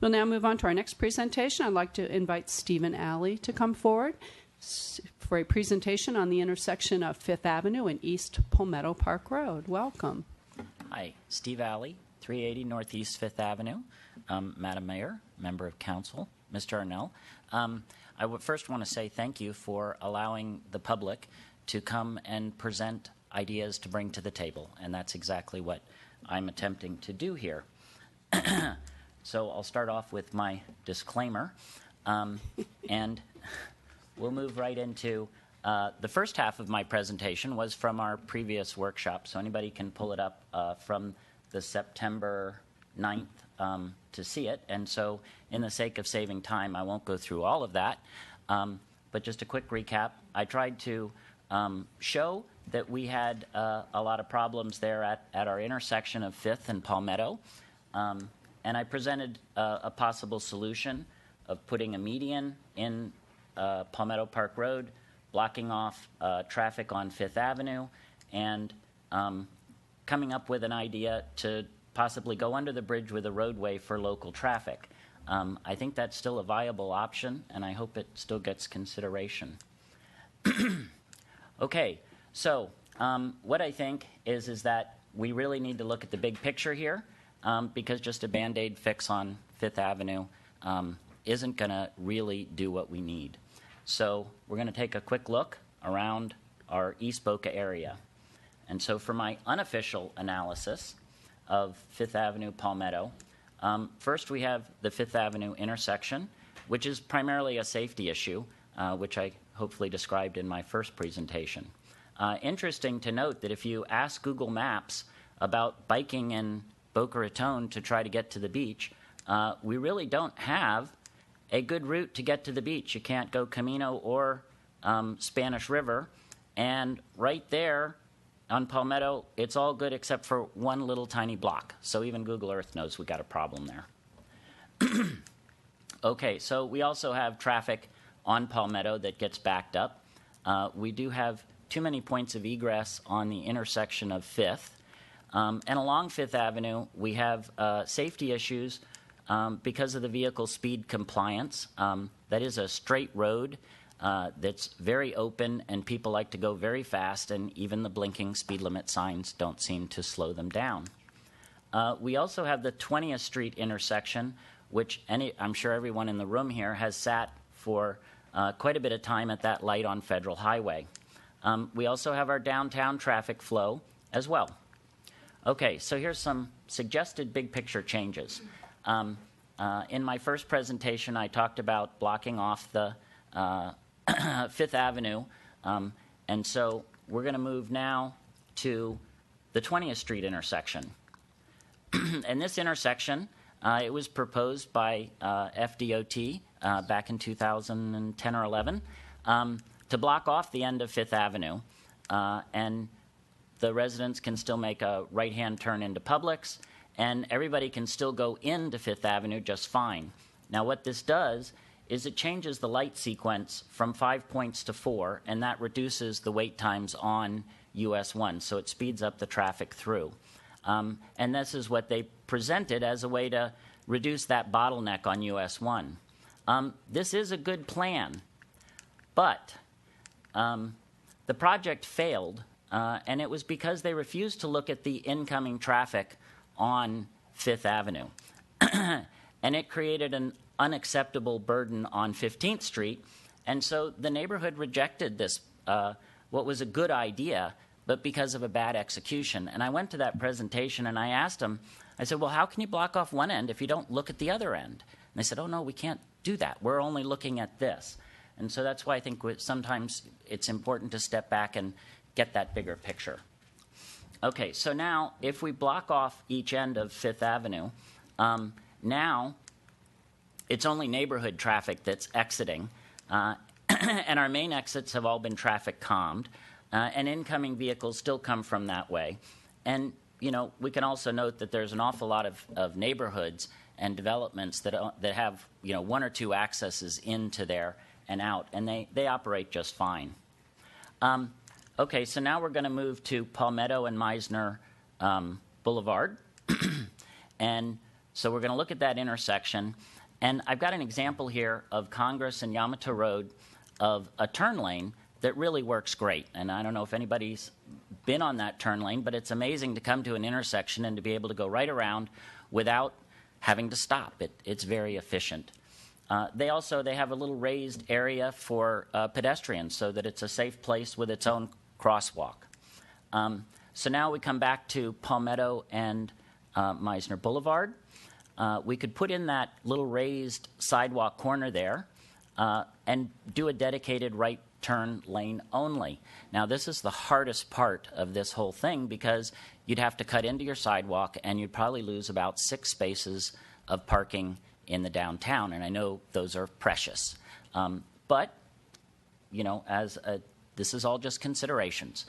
We'll now move on to our next presentation. I'd like to invite Stephen Alley to come forward for a presentation on the intersection of Fifth Avenue and East Palmetto Park Road. Welcome. Hi, Steve Alley, 380 Northeast Fifth Avenue. Madam Mayor, Member of Council, Mr. Arnell. I would first want to say thank you for allowing the public to come and present ideas to bring to the table, and that's exactly what I'm attempting to do here. So I'll start off with my disclaimer, and we'll move right into the first half of my presentation was from our previous workshop, so anybody can pull it up from the September 9th to see it. And so in the sake of saving time, I won't go through all of that, but just a quick recap. I tried to show that we had a lot of problems there at our intersection of 5th and Palmetto. And I presented a possible solution of putting a median in Palmetto Park Road, blocking off traffic on 5th Avenue, and coming up with an idea to possibly go under the bridge with a roadway for local traffic. I think that's still a viable option, and I hope it still gets consideration. Okay, so what I think is that we really need to look at the big picture here, because just a Band-Aid fix on 5th Avenue isn't going to really do what we need. So we're going to take a quick look around our East Boca area. And so for my unofficial analysis of 5th Avenue Palmetto, first we have the 5th Avenue intersection, which is primarily a safety issue, which I hopefully described in my first presentation. Interesting to note that if you ask Google Maps about biking in Boca Raton to try to get to the beach, we really don't have a good route to get to the beach. You can't go Camino or Spanish River, and right there on Palmetto, it's all good except for one little tiny block. So even Google Earth knows we got a problem there. Okay, so we also have traffic on Palmetto that gets backed up. We do have too many points of egress on the intersection of 5th. And along 5th Avenue, we have safety issues because of the vehicle speed compliance. That is a straight road that's very open, and people like to go very fast, and even the blinking speed limit signs don't seem to slow them down. We also have the 20th Street intersection, which I'm sure everyone in the room here has sat for quite a bit of time at that light on Federal Highway. We also have our downtown traffic flow as well. Okay, so here's some suggested big picture changes. In my first presentation, I talked about blocking off the 5th Avenue, and so we're going to move now to the 20th Street intersection. And this intersection, it was proposed by FDOT back in 2010 or 11 to block off the end of 5th Avenue, and the residents can still make a right-hand turn into Publix, and everybody can still go into 5th Avenue just fine. Now what this does is it changes the light sequence from 5 points to 4, and that reduces the wait times on US 1, so it speeds up the traffic through. And this is what they presented as a way to reduce that bottleneck on US 1. This is a good plan, but the project failed, and it was because they refused to look at the incoming traffic on 5th Avenue. And it created an unacceptable burden on 15th Street, and so the neighborhood rejected this, what was a good idea, but because of a bad execution. And I went to that presentation and I asked them, I said, well, how can you block off one end if you don't look at the other end? And they said, oh no, we can't do that. We're only looking at this. And so that's why I think sometimes it's important to step back and get that bigger picture. Okay, so now if we block off each end of 5th Avenue, now it's only neighborhood traffic that's exiting, and our main exits have all been traffic calmed, and incoming vehicles still come from that way. And you know, we can also note that there's an awful lot of neighborhoods and developments that have, you know, one or two accesses into there and out, and they operate just fine. Okay, so now we're going to move to Palmetto and Meisner Boulevard. And So we're going to look at that intersection. And I've got an example here of Congress and Yamato Road of a turn lane that really works great. And I don't know if anybody's been on that turn lane, but it's amazing to come to an intersection and to be able to go right around without having to stop. It's very efficient. They have a little raised area for pedestrians so that it's a safe place with its own crosswalk. So now we come back to Palmetto and Meisner Boulevard. We could put in that little raised sidewalk corner there and do a dedicated right turn lane only. Now, this is the hardest part of this whole thing because you'd have to cut into your sidewalk and you'd probably lose about 6 spaces of parking in the downtown, and I know those are precious. But, you know, this is all just considerations.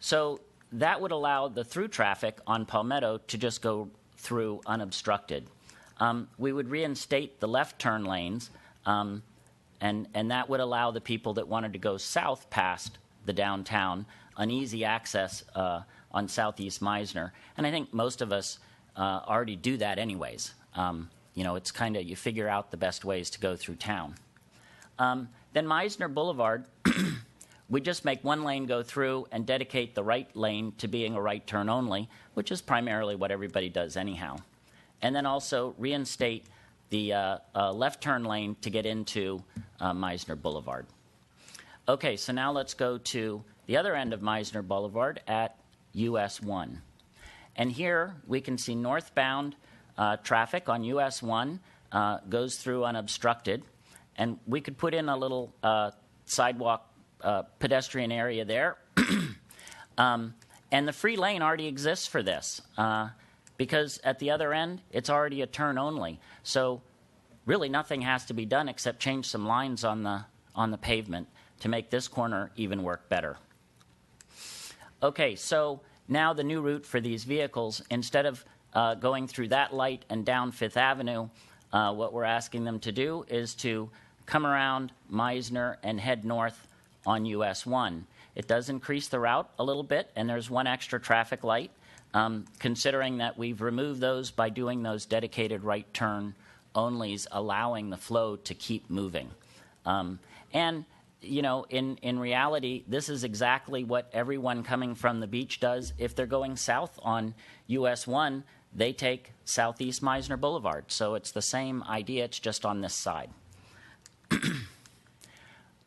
So that would allow the through traffic on Palmetto to just go through unobstructed. We would reinstate the left turn lanes, and that would allow the people that wanted to go south past the downtown an easy access on Southeast Meisner. And I think most of us already do that anyways. You know, it's kind of, you figure out the best ways to go through town. Then Meisner Boulevard, we just make one lane go through and dedicate the right lane to being a right turn only, which is primarily what everybody does anyhow. And then also reinstate the left turn lane to get into Meisner Boulevard. Okay, so now let's go to the other end of Meisner Boulevard at US 1. And here we can see northbound traffic on US 1 goes through unobstructed. And we could put in a little sidewalk pedestrian area there. And the free lane already exists for this because at the other end, it's already a turn only. So really nothing has to be done except change some lines on the pavement to make this corner even work better. Okay, so now the new route for these vehicles, instead of going through that light and down Fifth Avenue, what we're asking them to do is to come around Meisner and head north on US 1. It does increase the route a little bit, and there's one extra traffic light, considering that we've removed those by doing those dedicated right turn onlys, allowing the flow to keep moving. And, you know, in reality, this is exactly what everyone coming from the beach does. If they're going south on US 1, they take Southeast Meisner Boulevard. So it's the same idea, it's just on this side.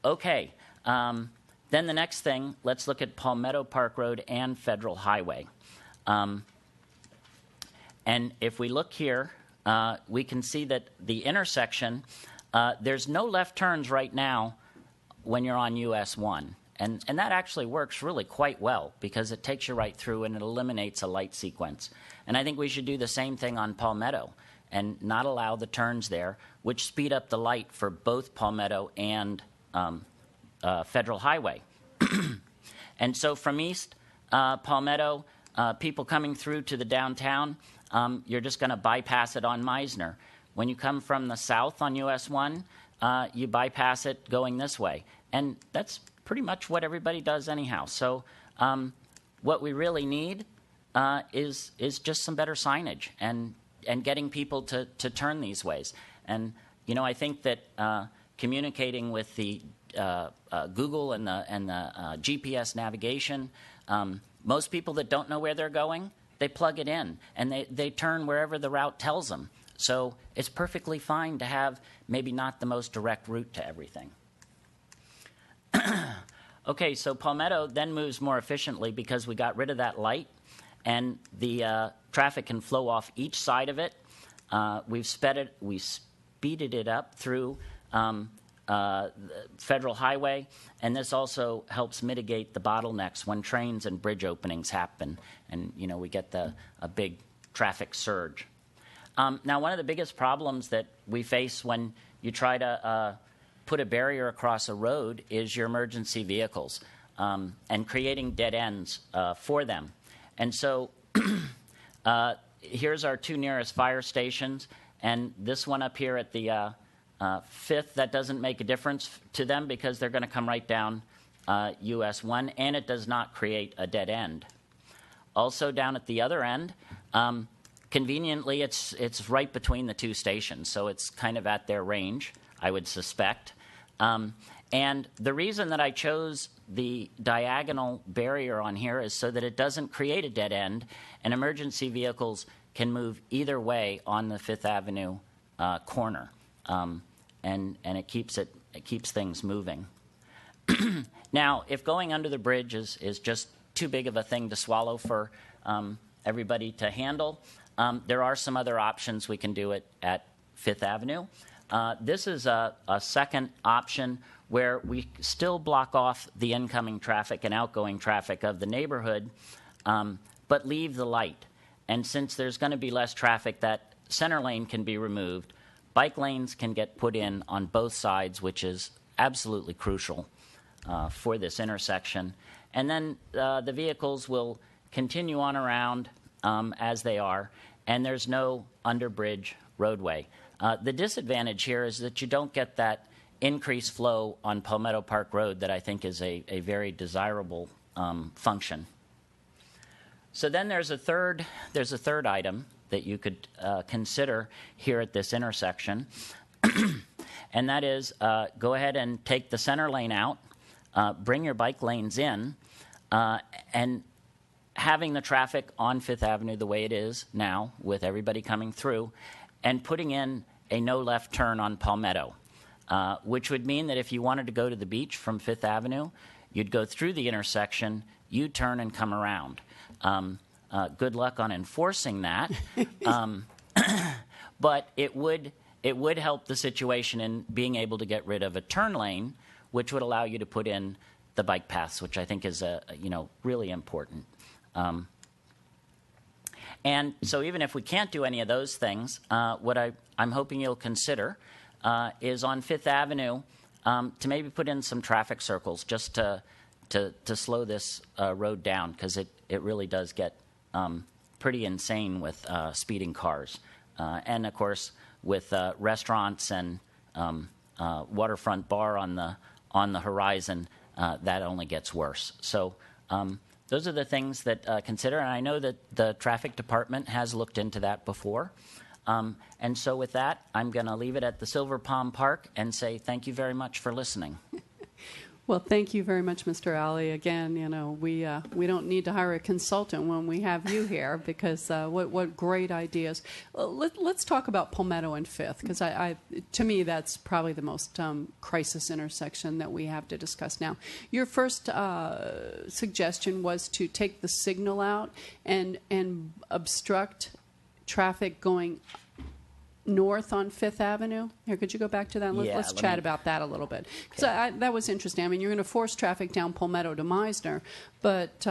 Okay. Then the next thing, let's look at Palmetto Park Road and Federal Highway. And if we look here, we can see that the intersection, there's no left turns right now when you're on US 1. And that actually works really quite well because it takes you right through and it eliminates a light sequence. And I think we should do the same thing on Palmetto and not allow the turns there, which speed up the light for both Palmetto and Federal Highway. And so from east Palmetto, people coming through to the downtown, you're just going to bypass it on Meisner. When you come from the south on US 1, you bypass it going this way. And that's pretty much what everybody does anyhow. So what we really need is just some better signage and getting people to turn these ways. And, you know, I think that communicating with the Google and the GPS navigation, most people that don't know where they're going, they plug it in and they turn wherever the route tells them. So it's perfectly fine to have maybe not the most direct route to everything. Okay, so Palmetto then moves more efficiently because we got rid of that light and the traffic can flow off each side of it. We speeded it up through Federal Highway, and this also helps mitigate the bottlenecks when trains and bridge openings happen, and you know we get a big traffic surge. Now, one of the biggest problems that we face when you try to put a barrier across a road is your emergency vehicles and creating dead ends for them. And so here's our 2 nearest fire stations, and this one up here at the 5th, that doesn't make a difference to them because they're going to come right down US 1, and it does not create a dead end. Also down at the other end, Conveniently, it's right between the two stations, so it's kind of at their range, I would suspect. And the reason that I chose the diagonal barrier on here is so that it doesn't create a dead end, and emergency vehicles can move either way on the Fifth Avenue corner, and it keeps things moving. Now, if going under the bridge is just too big of a thing to swallow for everybody to handle, there are some other options we can do it at Fifth Avenue. This is a second option where we still block off the incoming traffic and outgoing traffic of the neighborhood, but leave the light. And since there's going to be less traffic, that center lane can be removed. Bike lanes can get put in on both sides, which is absolutely crucial for this intersection. And then the vehicles will continue on around as they are, and there's no underbridge roadway. The disadvantage here is that you don't get that increased flow on Palmetto Park Road that I think is a very desirable function. So then there's a third item that you could consider here at this intersection, and that is go ahead and take the center lane out, bring your bike lanes in, and having the traffic on Fifth Avenue the way it is now with everybody coming through, and putting in a no left turn on Palmetto, which would mean that if you wanted to go to the beach from Fifth Avenue, you'd go through the intersection, U-turn, and come around. Good luck on enforcing that, but it would help the situation in being able to get rid of a turn lane, which would allow you to put in the bike paths, which I think is really important. And so even if we can't do any of those things, what I'm hoping you'll consider is on Fifth Avenue to maybe put in some traffic circles just to slow this road down, because it really does get pretty insane with speeding cars. And, of course, with restaurants and waterfront bar on the horizon, that only gets worse. So those are the things that consider, and I know that the traffic department has looked into that before. And so with that, I'm going to leave it at the Silver Palm Park and say thank you very much for listening. Well, thank you very much, Mr. Alley. Again, we don't need to hire a consultant when we have you here, because what great ideas. Let's talk about Palmetto and Fifth, because to me that's probably the most crisis intersection that we have to discuss now. Your first suggestion was to take the signal out and obstruct traffic going north on Fifth Avenue. Here, could you go back to that? Let's chat about that a little bit. Because that was interesting. I mean, you're going to force traffic down Palmetto to Meisner, but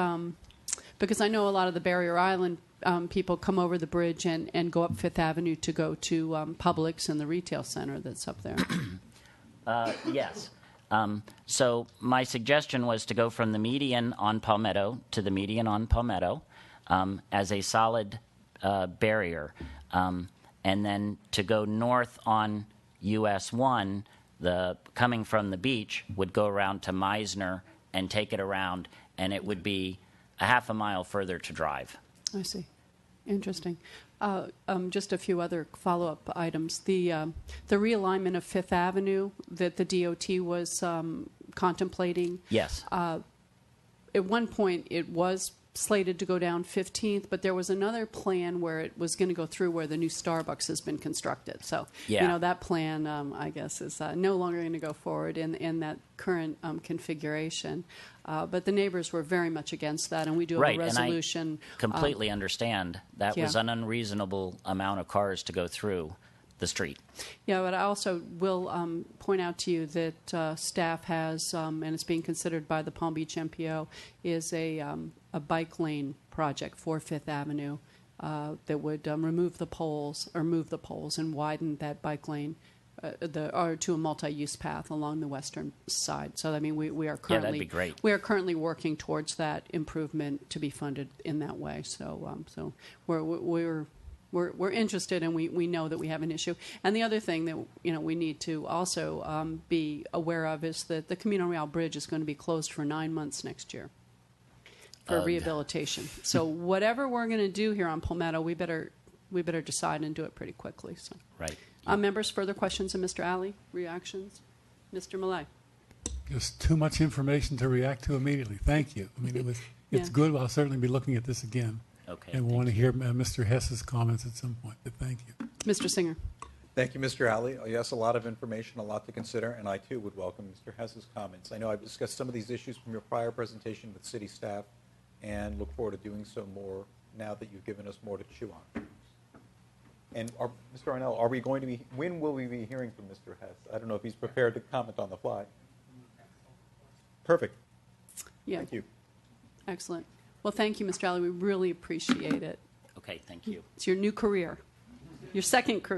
because I know a lot of the Barrier Island people come over the bridge and go up Fifth Avenue to go to Publix and the retail center that's up there. Yes. So my suggestion was to go from the median on Palmetto to the median on Palmetto as a solid barrier. And then to go north on US 1, coming from the beach would go around to Meisner and take it around, and it would be a half a mile further to drive. I see. Interesting. Just a few other follow-up items. The realignment of Fifth Avenue that the DOT was contemplating. Yes. At one point, it was slated to go down 15th, but there was another plan where it was going to go through where the new Starbucks has been constructed. So, that plan, I guess, is no longer going to go forward in that current configuration. But the neighbors were very much against that, and we do have a resolution. And I completely understand. That was an unreasonable amount of cars to go through the street. Yeah, but I also will point out to you that staff has, and it's being considered by the Palm Beach MPO, is a bike lane project for Fifth Avenue that would remove the poles or move the poles and widen that bike lane to a multi-use path along the western side. So I mean, we are currently that'd be great. We are currently working towards that improvement to be funded in that way. So so we're interested, and we know that we have an issue. And the other thing that we need to also be aware of is that the Camino Real Bridge is going to be closed for 9 months next year for rehabilitation. So whatever we're going to do here on Palmetto, we better we better decide and do it pretty quickly. So, Right. members, further questions of Mr. Alley? Reactions? Mr. Millay? Just too much information to react to immediately. Thank you. I mean, it's Yeah. good. I'll certainly be looking at this again. Okay. And want to hear Mr. Hess's comments at some point, but thank you. Mr. Singer? Thank you, Mr. Alley. Yes, a lot of information, a lot to consider, and I too would welcome Mr. Hess's comments. I know I've discussed some of these issues from your prior presentation with city staff, and look forward to doing so more now that you've given us more to chew on. And Mr. Arnell, are we going to be? When will we be hearing from Mr. Hess? I don't know if he's prepared to comment on the fly. Perfect. Yeah. Thank you. Excellent. Well, thank you, Mr. Alley. We really appreciate it. Okay, thank you. It's your new career, your second career.